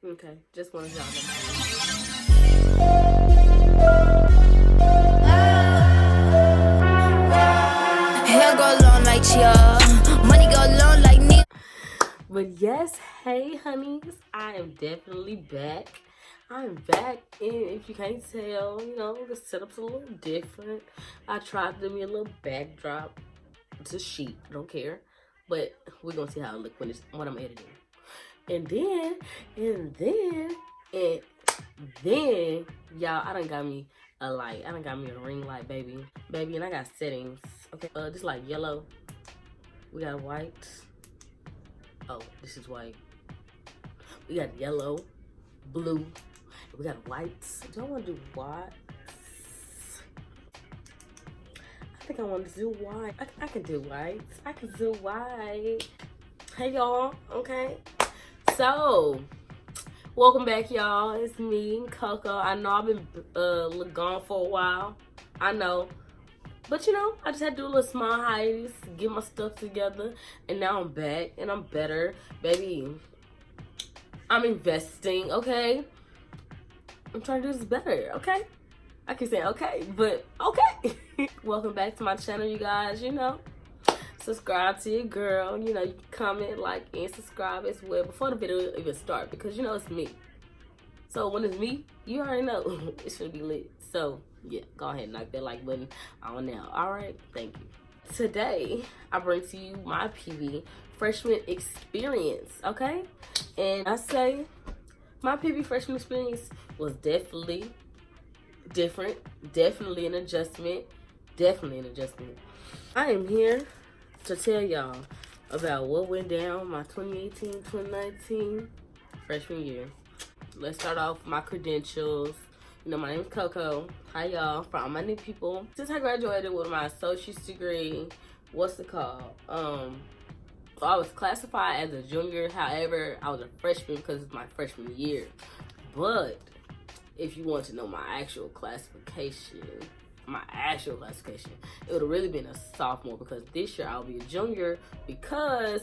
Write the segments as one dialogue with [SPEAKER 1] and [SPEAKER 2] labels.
[SPEAKER 1] Okay, just wanted y'all to know. Hair go long like chia, money go long like me. But yes, hey honeys, I am definitely back. I'm back, and if you can't tell, you know, the setup's a little different. I tried to do me a little backdrop. It's a sheet, I don't care. But we're gonna see how it look when I'm editing. And then, y'all, I done got me a light. I done got me a ring light, baby. Baby, and I got settings. Okay, this like yellow. We got white. Oh, this is white. We got yellow, blue. We got whites. Do I want to do white? I think I want to do white. I can do white. I can do white. Hey, y'all. Okay. So, welcome back, y'all. It's me, Koko. I know I've been gone for a while. I know. But, you know, I just had to do a little small hiatus, get my stuff together. And now I'm back, and I'm better. Baby, I'm investing, okay? I'm trying to do this better, okay? I keep saying okay, but okay. Welcome back to my channel, you guys. You know, subscribe to your girl. You know, you can comment, like, and subscribe as well before the video even start, because you know it's me. So when it's me, you already know it's gonna be lit. So yeah, go ahead and knock that like button on now. All right, thank you. Today I bring to you my PV freshman experience. Okay, and I say my PV freshman experience was definitely different, definitely an adjustment. I am here to tell y'all about what went down my 2018-2019 freshman year. Let's start off with my credentials. You know, my name is Koko. Hi, y'all. For all my new people. Since I graduated with my associate's degree, what's it called? So I was classified as a junior. However, I was a freshman because it's my freshman year. But if you want to know my actual classification, it would have really been a sophomore, because this year I'll be a junior, because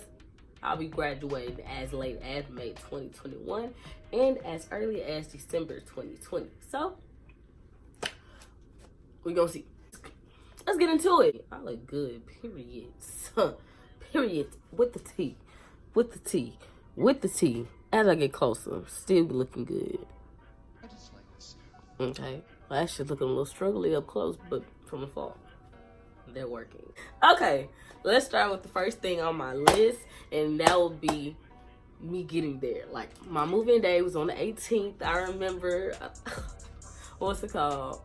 [SPEAKER 1] I'll be graduating as late as May 2021 and as early as December 2020. So we're gonna see. Let's get into it. I look good, period. Period. With the T. As I get closer, still be looking good. Okay, well, that shit looking a little struggly up close, but from afar, they're working. Okay, let's start with the first thing on my list, and that will be me getting there. Like, my move-in day was on the 18th. I remember, what's it called?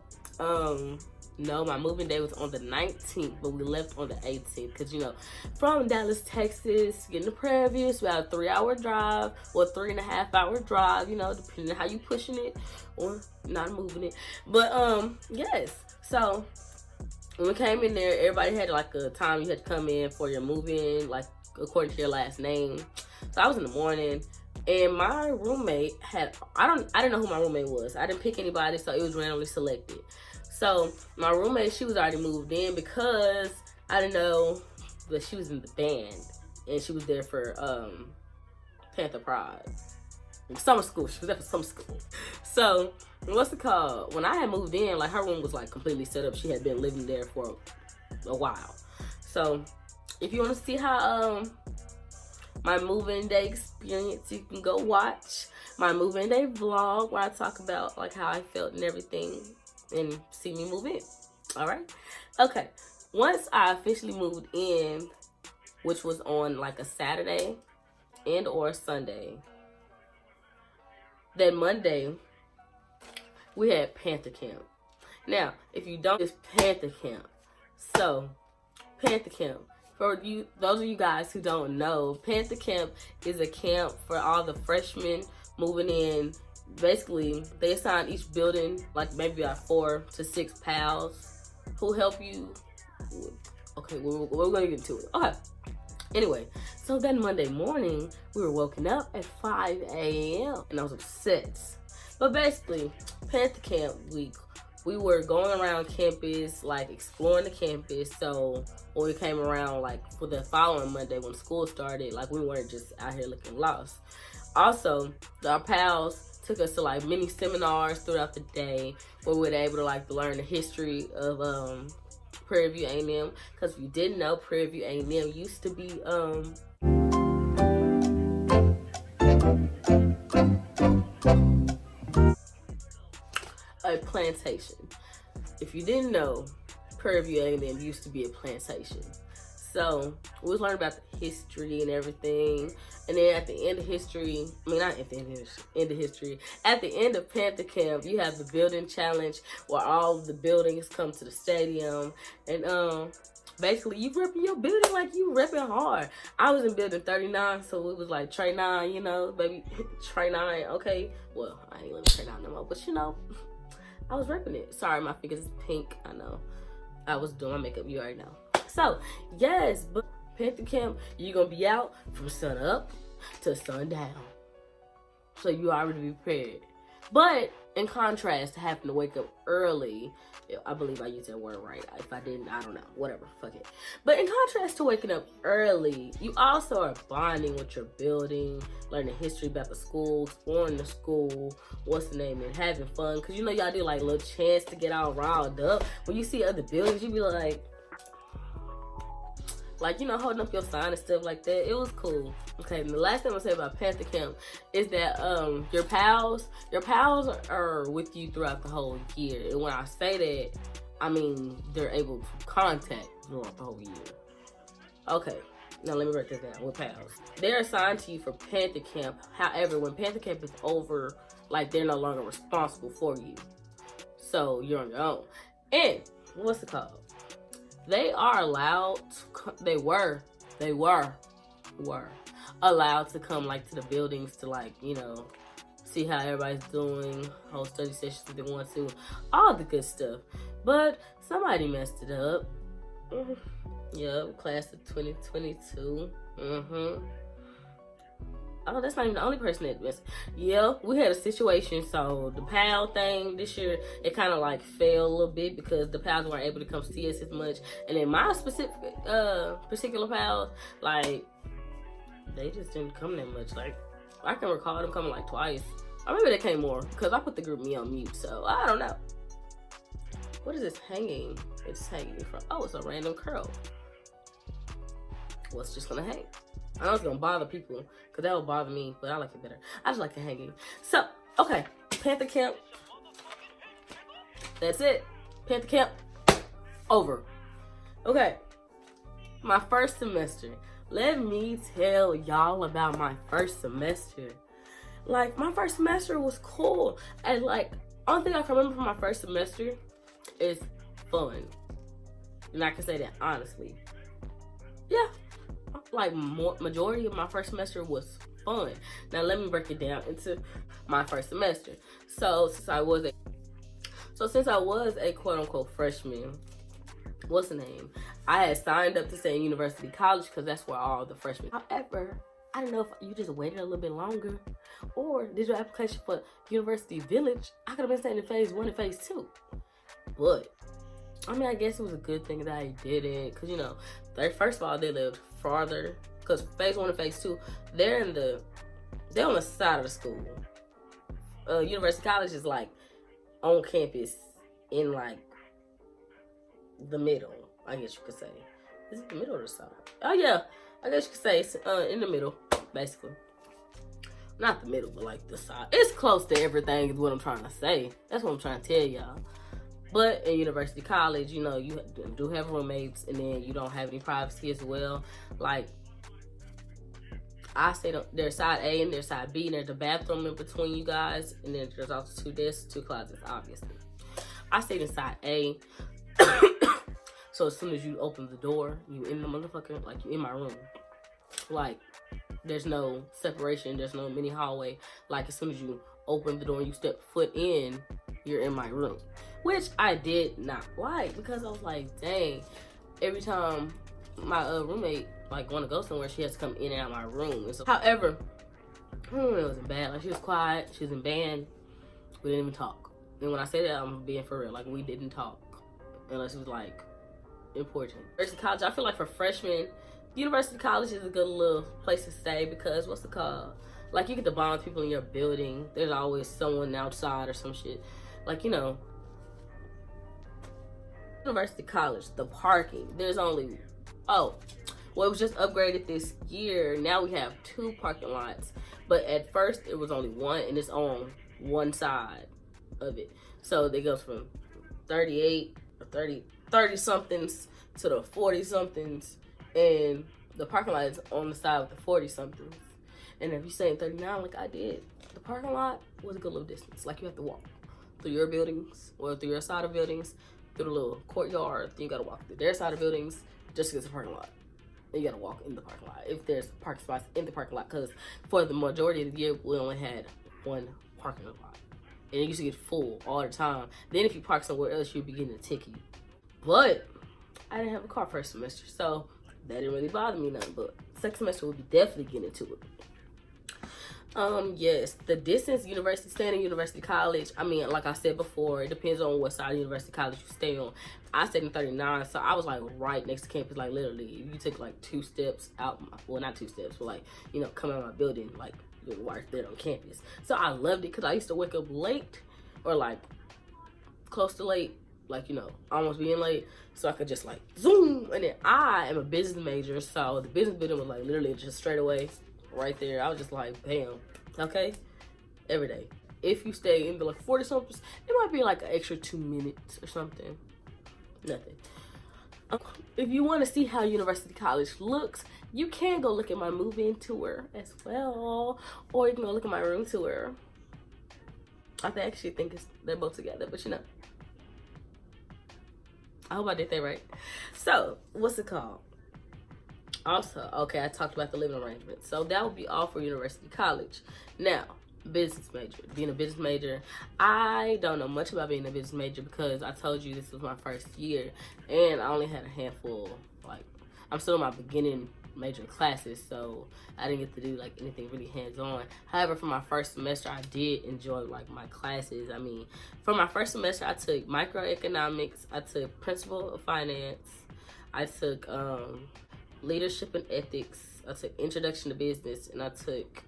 [SPEAKER 1] No, my moving day was on the 19th, but we left on the 18th. Because, you know, from Dallas, Texas, getting to Prairie View, it's about a 3-hour drive or 3.5-hour drive, you know, depending on how you pushing it or not moving it. But, yes. So, when we came in there, everybody had, like, a time you had to come in for your move-in, like, according to your last name. So, I was in the morning. And my roommate had, I didn't know who my roommate was. I didn't pick anybody, so it was randomly selected. So my roommate, she was already moved in, because I didn't know that she was in the band, and she was there for Panther Pride. Summer school. She was there for summer school. So what's it called? When I had moved in, like, her room was like completely set up. She had been living there for a while. So if you want to see how my move-in day experience, you can go watch my move-in day vlog, where I talk about like how I felt and everything, and see me move in. All right. Okay. Once I officially moved in, which was on like a Saturday and or Sunday, that Monday we had Panther camp. Now, if you don't, it's Panther camp. So Panther camp, for you, those of you guys who don't know, Panther camp is a camp for all the freshmen moving in. Basically, they assign each building like maybe about 4 to 6 pals who help you. Okay, we're gonna get into it. Okay. Anyway, so then Monday morning, we were woken up at 5 a.m. and I was upset. But basically, Panther camp week, we were going around campus, like exploring the campus. So when we came around, like for the following Monday when school started, like we weren't just out here looking lost. Also, our pals took us to like mini seminars throughout the day where we were able to like learn the history of Prairie View A&M. Because if you didn't know, Prairie View A&M used to be a plantation. If you didn't know, Prairie View A&M used to be a plantation. So we was learning about the history and everything. And then at the end of history, not at the end of history, at the end of Panther camp, you have the building challenge where all of the buildings come to the stadium. And basically you repping your building like you repping hard. I was in building 39, so it was like Trey 9, you know, baby, Trey 9, okay. Well, I ain't living Trey 9 no more, but you know, I was repping it. Sorry, my fingers is pink, I know. I was doing my makeup, you already know. So, yes, but Panther camp, you're going to be out from sun up to sundown. So you already be prepared. But in contrast to having to wake up early, I believe I used that word right. If I didn't, I don't know. Whatever, fuck it. But in contrast to waking up early, you also are bonding with your building, learning history about the school, exploring the school, what's the name, and having fun. Because you know y'all do like little chants to get all riled up. When you see other buildings, you be like, you know, holding up your sign and stuff like that. It was cool. Okay, and the last thing I'm gonna say about Panther camp is that your pals are with you throughout the whole year. And when I say that, I mean they're able to contact throughout the whole year. Okay, now let me break this down with pals. They're assigned to you for Panther camp. However, when Panther camp is over, like they're no longer responsible for you. So you're on your own. And what's it called? They are allowed to, they were allowed to come like to the buildings to like, you know, see how everybody's doing, hold study sessions if they want to, all the good stuff. But somebody messed it up. Yep, class of 2022. Oh, that's not even the only person that messed. Yeah, we had a situation. So the PAL thing this year, it kind of like fell a little bit because the PALs weren't able to come see us as much. And then my particular PALs, like, they just didn't come that much. Like, I can recall them coming like twice. Or maybe they came more because I put the group me on mute. So I don't know. What is this hanging? It's hanging from, oh, it's a random curl. Well, it's just gonna hang. I know it's gonna bother people because that will bother me, but I like it better. I just like the hanging. So, okay, Panther camp. That's it. Panther camp over. Okay, my first semester. Let me tell y'all about my first semester. Like, my first semester was cool. And like, only thing I can remember from my first semester is fun. And I can say that honestly. Yeah. Like, majority of my first semester was fun. Now let me break it down into my first semester. So since I was a quote unquote freshman, what's the name? I had signed up to stay in University College because that's where all the freshmen. However, I don't know if you just waited a little bit longer or did your application for University Village. I could have been staying in phase 1 and phase 2. But I mean, I guess it was a good thing that I didn't, because, you know, first of all, they lived farther, because phase 1 and phase 2, they're on the side of the school. University College is like on campus in like the middle, I guess you could say. Is it the middle or the side? Oh yeah, I guess you could say it's in the middle, basically. Not the middle, but like the side. It's close to everything is what I'm trying to say. That's what I'm trying to tell y'all. But in University College, you know, you do have roommates, and then you don't have any privacy as well. Like, I stayed on there's side A and there's side B, and there's a bathroom in between you guys, and then there's also 2 desks, 2 closets, obviously. I stayed in side A. So as soon as you open the door, you in the motherfucker, like, you in my room. Like, there's no separation, there's no mini hallway. Like, as soon as you open the door and you step foot in, you're in my room. Which I did not like, because I was like, dang, every time my roommate like want to go somewhere, she has to come in and out of my room. And so, however, it wasn't bad. Like, she was quiet, she was in band, we didn't even talk. And when I say that, I'm being for real. Like, we didn't talk unless it was like important. University College, I feel like for freshmen, University College is a good little place to stay because what's it called? Like, you get to bond with people in your building. There's always someone outside or some shit. Like, you know, University College, the parking, there's only, well, it was just upgraded this year. Now we have 2 parking lots. But at first, it was only 1, and it's on one side of it. So it goes from 38 or 30 somethings to the 40 somethings, and the parking lot is on the side with the 40 somethings. And if you're saying 39 like I did, the parking lot was a good little distance. Like, you have to walk through your buildings, or through your side of buildings, through the little courtyard. Then you gotta walk through their side of buildings just to get to the parking lot. Then you gotta walk in the parking lot if there's parking spots in the parking lot, because for the majority of the year we only had 1 parking lot, and it used to get full all the time. Then if you park somewhere else, you'd be getting a ticket. But I didn't have a car first semester, so that didn't really bother me none. But second semester we'll be definitely getting into it. Yes, the distance, university, staying in University College, I mean, like I said before, it depends on what side of University College you stay on. I stayed in 39, so I was like right next to campus. Like, literally, if you took like 2 steps out, well, not 2 steps, but like, you know, come out of my building, like, you're right there on campus. So I loved it, because I used to wake up late, or like close to late, like, you know, almost being late, so I could just like zoom. And then I am a business major, so the business building was like literally just straight away right there. I was just like, bam, okay, every day. If you stay in the like 40 something, it might be like an extra 2 minutes or something. Nothing. If you want to see how University College looks, you can go look at my move-in tour as well, or you can go look at my room tour. I actually think they're both together, but you know, I hope I did that right. So, what's it called? Also, okay, I talked about the living arrangement. So that would be all for University College. Now, business major. Being a business major, I don't know much about being a business major, because I told you this was my first year, and I only had a handful. Like, I'm still in my beginning major classes, so I didn't get to do like anything really hands-on. However, for my first semester, I did enjoy like my classes. I mean, for my first semester, I took microeconomics, I took principle of finance, I took leadership and ethics, I took introduction to business, and I took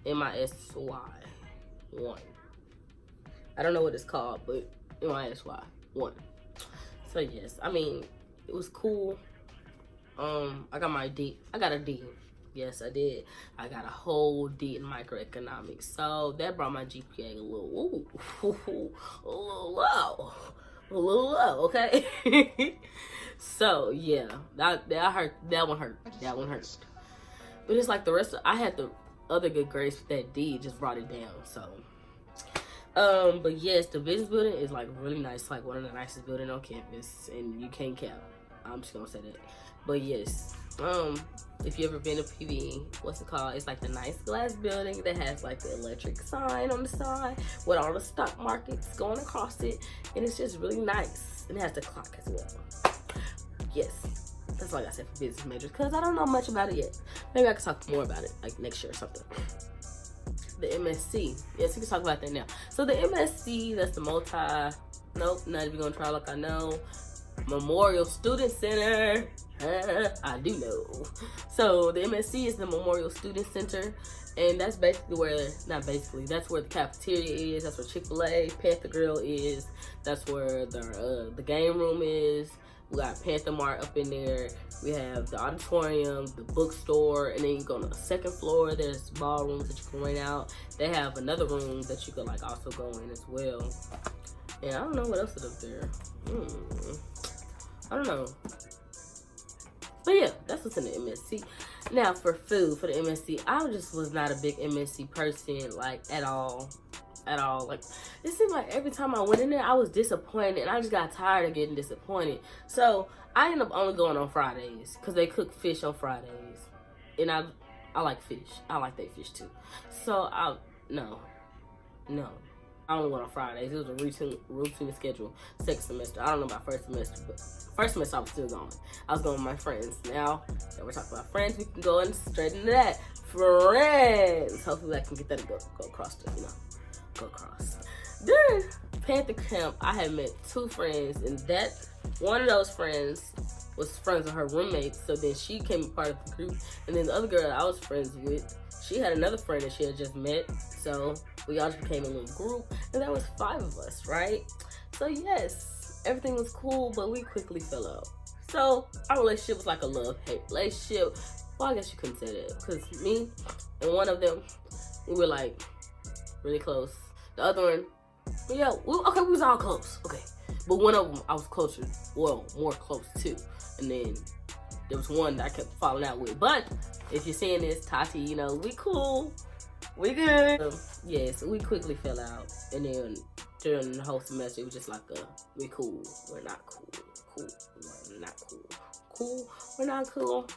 [SPEAKER 1] MISY 1. I don't know what it's called, but MISY 1. So yes, I mean, it was cool. I got my D. I got a D. Yes, I did. I got a whole D in microeconomics. So that brought my GPA a little low, okay? So yeah, that hurt. That one hurt. That one hurt. But it's like the rest of, I had the other good grades, but that D just brought it down. So but yes, the business building is like really nice, like one of the nicest buildings on campus, and you can't cap. I'm just gonna say that. But yes, if you ever been to PV, what's it called? It's like the nice glass building that has like the electric sign on the side with all the stock markets going across it, and it's just really nice. And it has the clock as well. Yes, that's all I said for business majors, because I don't know much about it yet. Maybe I can talk more about it like next year or something. The MSc, yes, we can talk about that now. So the MSc, that's the nope, not even gonna try like I know. Memorial Student Center. I do know. So the MSc is the Memorial Student Center, and that's basically where, not basically, that's where the cafeteria is. That's where Chick-fil-A, Panther Grill is. That's where the game room is. We got Panther Mart up in there. We have the auditorium, the bookstore, and then you go on the second floor. There's ballrooms that you can rent out. They have another room that you could like also go in as well. And I don't know what else is up there. I don't know. But yeah, that's what's in the MSc. Now for food, for the MSc, I just was not a big MSc person, like at all. Like, it seemed like every time I went in there, I was disappointed, and I just got tired of getting disappointed. So I ended up only going on Fridays, because they cook fish on Fridays. And I like fish. I like that fish too. So no. I only went on Fridays. It was a routine schedule. Second semester, I don't know about first semester, but first semester I was still going. I was going with my friends. Now that we're talking about friends, we can go in straight into that. Friends. Hopefully I can get that to go across the, go across. During Panther Camp, I had met 2 friends, and that one of those friends was friends with her roommates, so then she became a part of the group. And then the other girl that I was friends with, she had another friend that she had just met, so we all just became a little group, and there was 5 of us, right? So yes, everything was cool, but we quickly fell out. So our relationship was like a love-hate relationship. Well, I guess you couldn't say that, because me and one of them, we were like really close. The other one, yeah, we was all close, okay. But one of them I was closer, well, more close to. And then there was one that I kept falling out with. But if you're seeing this, Tati, you know, we cool, we good. Yes, we quickly fell out. And then during the whole semester, it was just like, we cool, we're not cool, cool, we're not cool, cool, we're not cool.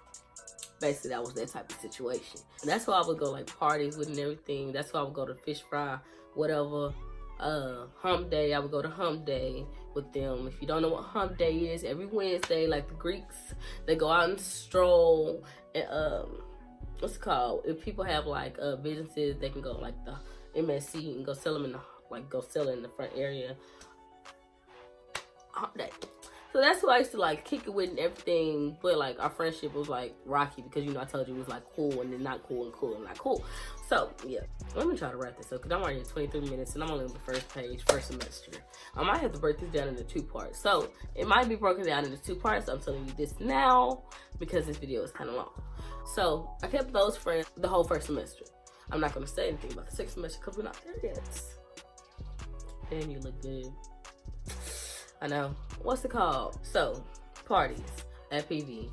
[SPEAKER 1] Basically, that was that type of situation. And that's why I would go like parties with and everything. That's why I would go to fish fry, whatever. Hump day, I would go to hump day with them. If you don't know what hump day is, every Wednesday, like the Greeks, they go out and stroll. And what's it called? If people have like businesses, they can go like the MSC and go sell them in the go sell it in the front area. Hump day. So that's who I used to like kick it with and everything. But like our friendship was like rocky because, you know, I told you it was like cool and then not cool and cool and not cool. So yeah, let me try to wrap this up because I'm already at 23 minutes and I'm only on the first page, first semester. I might have to break this down into 2 parts. So it might be broken down into 2 parts. I'm telling you this now because this video is kind of long. So I kept those friends the whole first semester. I'm not going to say anything about the 6th semester because we're not there yet. Damn, you look good. I know. What's it called? So, parties at PV.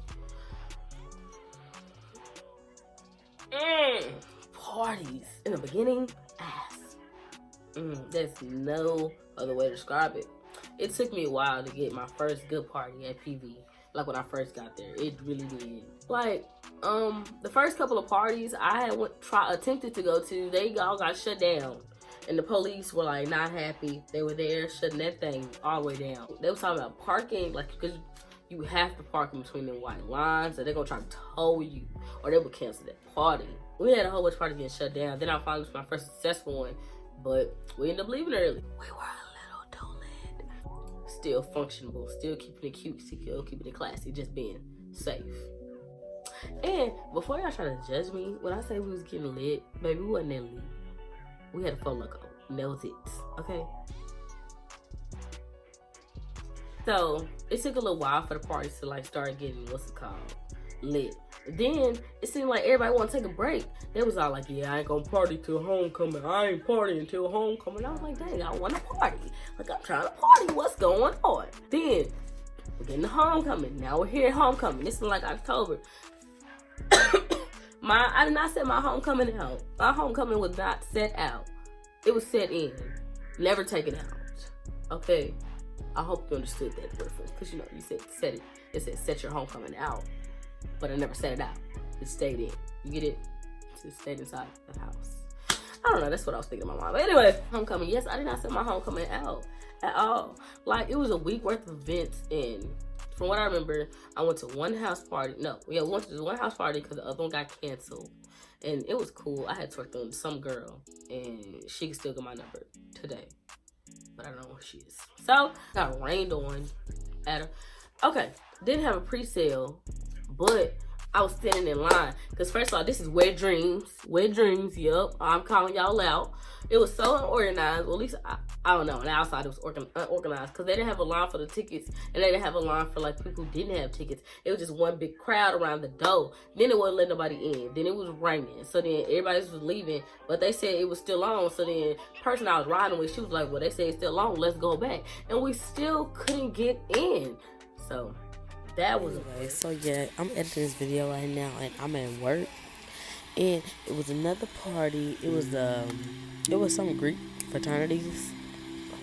[SPEAKER 1] Parties. In the beginning, ass. There's no other way to describe it. It took me a while to get my first good party at PV. Like when I first got there. It really did. Like, the first couple of parties I had attempted to go to, they all got shut down. And the police were like not happy. They were there shutting that thing all the way down. They were talking about parking, like because you have to park in between them white lines, or they're gonna try to tow you, or they would cancel that party. We had a whole bunch of parties getting shut down. Then I finally was my first successful one, but we ended up leaving early. We were a little too lit. Still functionable, still keeping it cute, still keeping it classy, just being safe. And before y'all try to judge me, when I say we was getting lit, baby, we wasn't that lit. We had a phone logo. And that was it. Okay? So, it took a little while for the parties to like start getting, what's it called? Lit. Then, it seemed like everybody wanted to take a break. They was all like, yeah, I ain't gonna party till homecoming. I ain't partying till homecoming. I was like, dang, I want to party. Like, I'm trying to party. What's going on? Then, we're getting to homecoming. Now we're here at homecoming. This is like October. I did not set my homecoming out. My homecoming was not set out. It was set in. Never taken out. Okay? I hope you understood that difference. Because, you know, you said set it. It said set your homecoming out. But I never set it out. It stayed in. You get it? It stayed inside the house. I don't know. That's what I was thinking in my mind. But anyway, homecoming. Yes, I did not set my homecoming out at all. Like, it was a week worth of events and from what I remember, I went to one house party. No, yeah, we went to one house party because the other one got canceled. And it was cool. I had talked to some girl, and she can still get my number today. But I don't know who she is. So, got rained on at her. Okay, didn't have a pre-sale, but I was standing in line. Because first of all, this is Wet Dreams. Wet Dreams, yup. I'm calling y'all out. It was so unorganized. Well, at least, I don't know. On the outside, it was unorganized. Because they didn't have a line for the tickets. And they didn't have a line for, like, people who didn't have tickets. It was just one big crowd around the door. Then it wouldn't let nobody in. Then it was raining. So then everybody was leaving. But they said it was still on. So then the person I was riding with, she was like, well, they say it's still on. Let's go back. And we still couldn't get in. So that was
[SPEAKER 2] anyway. So yeah, I'm editing this video right now, and I'm at work, and it was another party. It was some Greek fraternities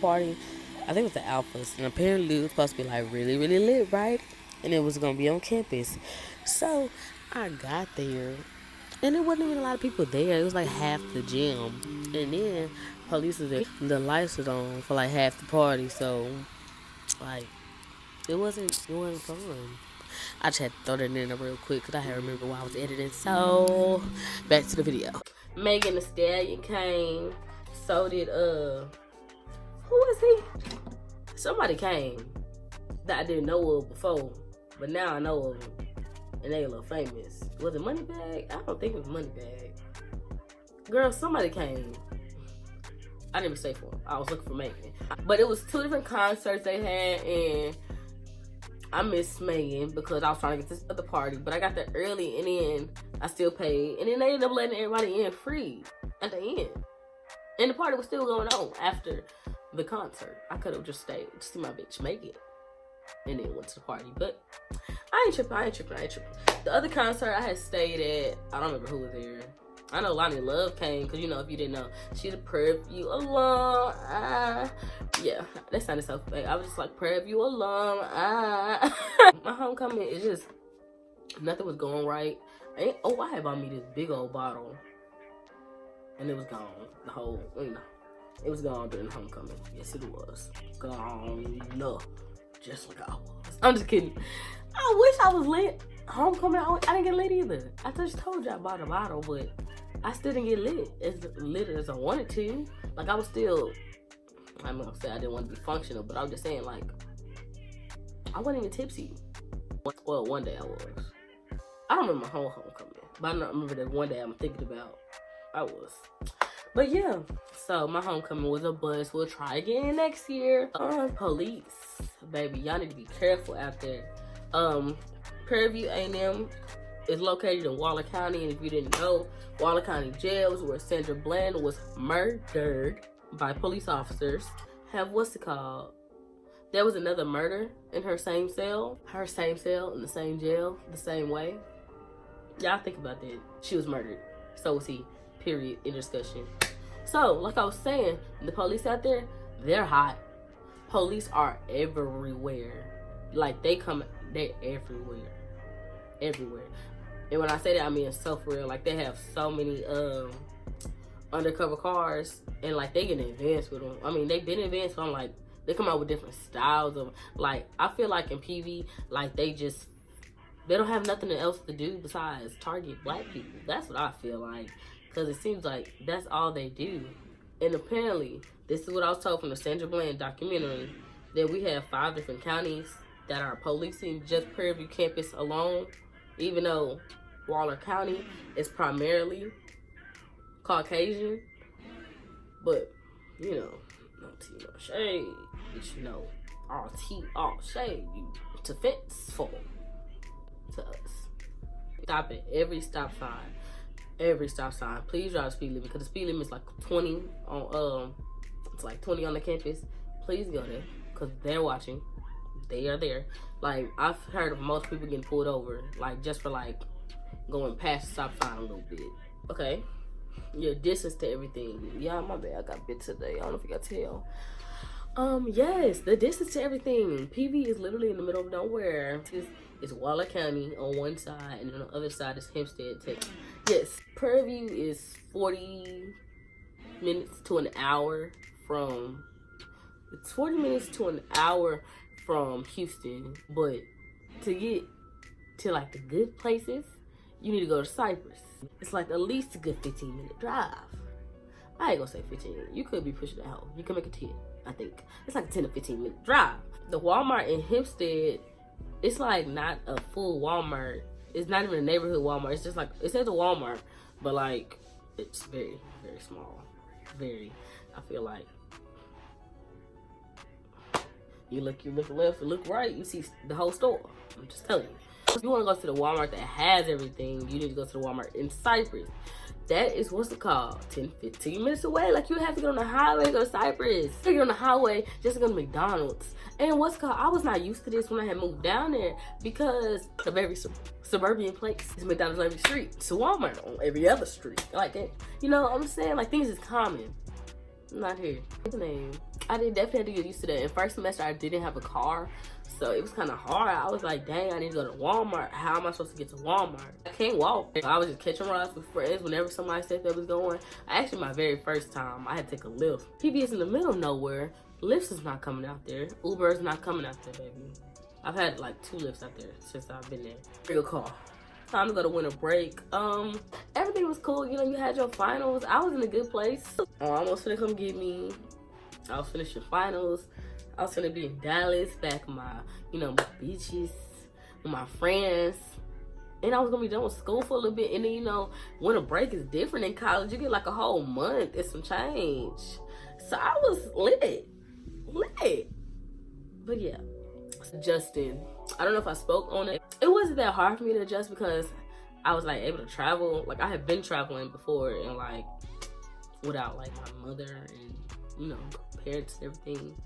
[SPEAKER 2] party. I think it was the Alphas, and apparently it was supposed to be like really, really lit, right? And it was gonna be on campus. So I got there, and there wasn't even a lot of people there. It was like half the gym, and then police was there. The lights was on for like half the party, so like. It wasn't fun. I just had to throw that in there real quick because I had to remember why I was editing. So, back to the video.
[SPEAKER 1] Megan Thee Stallion came. So did, who was he? Somebody came that I didn't know of before. But now I know of them, and they a little famous. Was it Moneybag? I don't think it was Moneybag. Girl, somebody came. I didn't even stay for them. I was looking for Megan. But it was 2 different concerts they had, and I missed Megan because I was trying to get this other party. But I got there early, and then I still paid. And then they ended up letting everybody in free at the end. And the party was still going on after the concert. I could have just stayed to see my bitch Megan, and then went to the party. But I ain't tripping. The other concert I had stayed at, I don't remember who was there. I know Lonnie Love came, because, you know, if you didn't know, she's a Prairie View alum. Yeah, that sounded so fake. I was just like, Prairie View alum. My homecoming is just, nothing was going right. I had bought me this big old bottle, and it was gone. The whole, you know, it was gone during homecoming. Yes, it was. Gone. No, just like I was. I'm just kidding. I wish I was lit. Homecoming, I didn't get lit either. I just told you I bought a bottle, but I still didn't get lit as I wanted to. Like, I was still, I'm gonna say I didn't want to be functional, but I was just saying, like, I wasn't even tipsy. Well, one day I was. I don't remember my whole homecoming, but I remember that one day I'm thinking about, I was. But yeah, so my homecoming was a bust. We'll try again next year. Police, baby, y'all need to be careful out there. Prairie View A&M is located in Waller County, and if you didn't know, Waller County Jail is where Sandra Bland was murdered by police officers. What's it called? There was another murder in her same cell, in the same jail, the same way. Y'all think about that. She was murdered. So was he. Period. In discussion. So, like I was saying, the police out there, they're hot. Police are everywhere. Like, they're everywhere. Everywhere. And when I say that, I mean so for real. Like, they have so many undercover cars, and like they get advanced with them. I mean, they've been advanced, but I'm like, they come out with different styles of, like, I feel like in PV, like, they don't have nothing else to do besides target black people. That's what I feel like, because it seems like that's all they do. And apparently, this is what I was told from the Sandra Bland documentary, that we have 5 different counties that are policing just Prairie View campus alone, even though Waller County is primarily Caucasian. But, you know, no tea, no shade. But, you know, all tea, all shade. It's offensive to us. Stop at every stop sign. Every stop sign. Please drive the speed limit, because the speed limit is like 20 on it's like 20 on the campus. Please go there, because they're watching. They are there. Like, I've heard of most people getting pulled over, like, just for like going past the stop sign a little bit. Okay, your distance to everything. Yeah, my bad, I got bit today. I don't know if you got tell. Yes, the distance to everything. PV is literally in the middle of nowhere. It's Waller County on one side, and on the other side is Hempstead, Texas. Yes, Prairie View is 40 minutes to an hour from, it's 40 minutes to an hour from Houston, but to get to like the good places, you need to go to Cypress. It's like at least a good 15-minute drive. I ain't gonna say 15. You could be pushing that home. You can make it 10, I think. It's like a 10 to 15-minute drive. The Walmart in Hempstead, it's like not a full Walmart. It's not even a neighborhood Walmart. It's just like, it says a Walmart, but like, it's very, very small. Very, I feel like. You look left, you look right, you see the whole store. I'm just telling you. If you want to go to the Walmart that has everything, you need to go to the Walmart in Cypress. That is, what's it called? 10, 15 minutes away. Like, you have to get on the highway to go to Cypress. You get on the highway just to go to McDonald's. And what's it called? I was not used to this when I had moved down there, because a very suburban place is McDonald's on every street. It's a Walmart on every other street. Like, you know what I'm saying? Like, things is common. Not here. What's the name? I definitely had to get used to that. In first semester, I didn't have a car, so it was kind of hard. I was like, dang, I need to go to Walmart. How am I supposed to get to Walmart? I can't walk. I was just catching rides with friends whenever somebody said they was going. Actually, my very first time, I had to take a Lyft. PV is in the middle of nowhere. Lyft is not coming out there. Uber is not coming out there, baby. I've had like 2 Lyfts out there since I've been there. Real call. Time to go to winter break. Everything was cool. You know, you had your finals. I was in a good place. Almost finna come get me. I was finishing finals. I was finna be in Dallas, back in my, you know, my beaches, with my friends. And I was gonna be done with school for a little bit. And then, you know, winter break is different in college. You get like a whole month and some change. So I was lit. But yeah, Justin, I don't know if I spoke on it. It wasn't that hard for me to adjust because I was like able to travel. Like I had been traveling before and like without like my mother and, you know, parents and everything.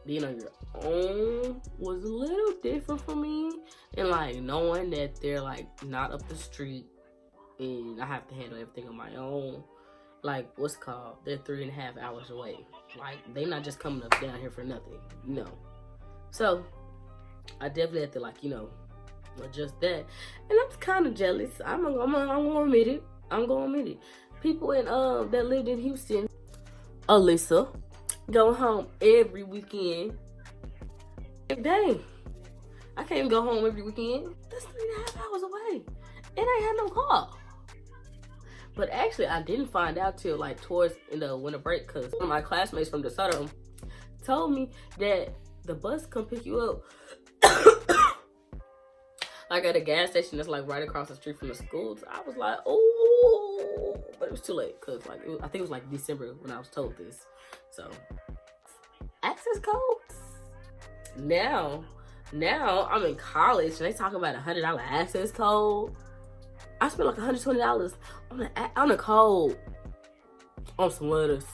[SPEAKER 1] Being on your own was a little different for me, and like knowing that they're like not up the street and I have to handle everything on my own. Like what's it called? They're 3.5 hours away. Like they not just coming up down here for nothing, you know. So I definitely have to like, you know, adjust that, and I'm kind of jealous. I'm gonna admit it. I'm gonna admit it. People in that lived in Houston, Alyssa, go home every weekend. Dang, I can't even go home every weekend. That's 3.5 hours away, and I had no car. But actually, I didn't find out till like towards in the winter break, because one of my classmates from DeSoto told me that the bus come pick you up like at a gas station that's like right across the street from the school. So I was like, oh, but it was too late because like I think it was like December when I was told this. So access codes. Now I'm in college and they talk about $100 access code. I spent like $120 on a code, on some letters,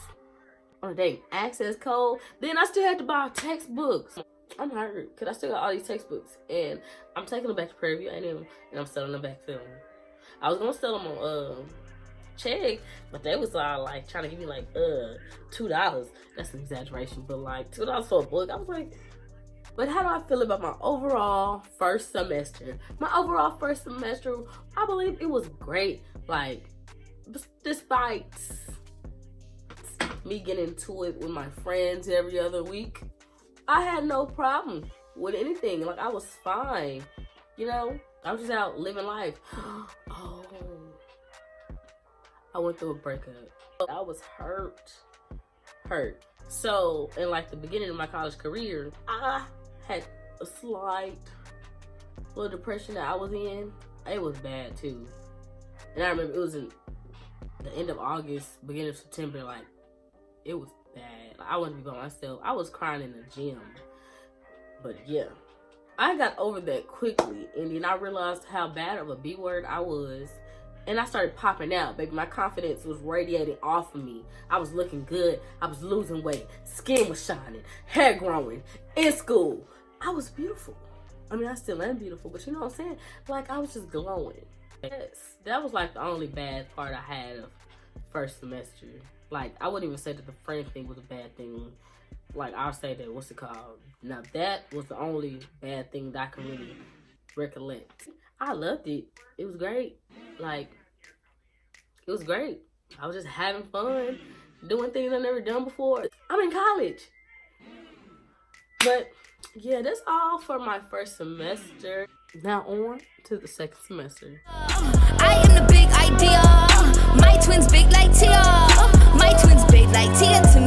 [SPEAKER 1] on a dang access code. Then I still had to buy textbooks. I'm hurt because I still got all these textbooks and I'm taking them back to Prairie View A&M and I'm selling them back to them. I was gonna sell them on check, but they was all like trying to give me like $2. That's an exaggeration, but like $2 for a book. I was like, but how do I feel about my overall first semester? My overall first semester, I believe it was great. Like, despite me getting into it with my friends every other week, I had no problem with anything. Like, I was fine. You know, I was just out living life. Oh, I went through a breakup. I was hurt. So, in like the beginning of my college career, I had a slight little depression that I was in. It was bad too. And I remember it was in the end of August, beginning of September, like, it was bad. Like, I wouldn't be by myself. I was crying in the gym. But yeah, I got over that quickly. And then I realized how bad of a B word I was. And I started popping out, baby. My confidence was radiating off of me. I was looking good. I was losing weight. Skin was shining. Hair growing. In school. I was beautiful. I mean, I still am beautiful, but you know what I'm saying? Like, I was just glowing. Yes, that was like the only bad part I had of first semester. Like, I wouldn't even say that the friend thing was a bad thing. Like, I'll say that, what's it called? Now, that was the only bad thing that I can really recollect. I loved it. It was great. Like, it was great. I was just having fun, doing things I've never done before. I'm in college. But, yeah, that's all for my first semester. Now on to the second semester.
[SPEAKER 3] I am the big idea. My twins big like Tia. My twins big like Tia to me.